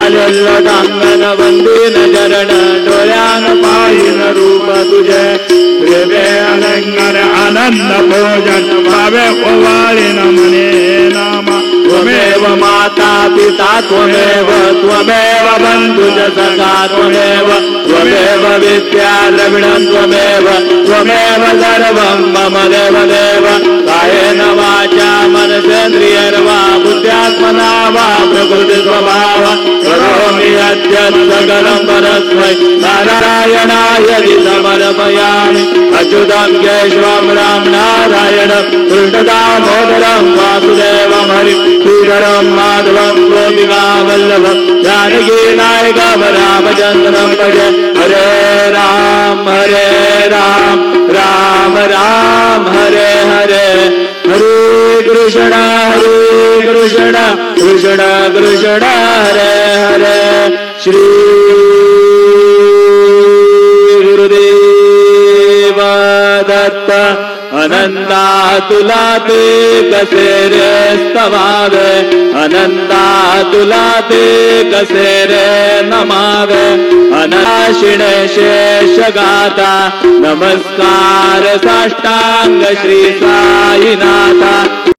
टांगण वंदीन चरण डोळ्यान पाहिन रूप तुझे प्रेमे अलंकार आनंद भोजन भावे ओवाळीन मने नामा त्वमेव माता पिता त्वमेव त्वमेव बंधुज सखा त्वमेव त्वमेव विद्या द्रविणं त्वमेव त्वमेव सर्वं मम देव देव कायेन वाचा मनसेन्द्रियर्वा बुद्ध्यात्मना वा प्रकृति स्वभाव करोमि यद्यत् सकलं परस्मै नारायणाय समर्पयामि अच्युतं केशवं राम नारायणं कृष्णदामोदरं वासुदेवं हरिं श्रीधरं माधवं गोपिकावल्लभं जानकी नायकं रामचन्द्रं भजे हरे राम राम राम हरे हरे हरे कृष्ण कृष्ण कृष्ण हरे हरे श्री गुरुदेव दत्त अनंता तुला ते कसे रे स्तवावे अनंता तुला ते कसे रे नमावे अनाशिणे शेष गाता नमस्कार साष्टांग श्री साईनाथा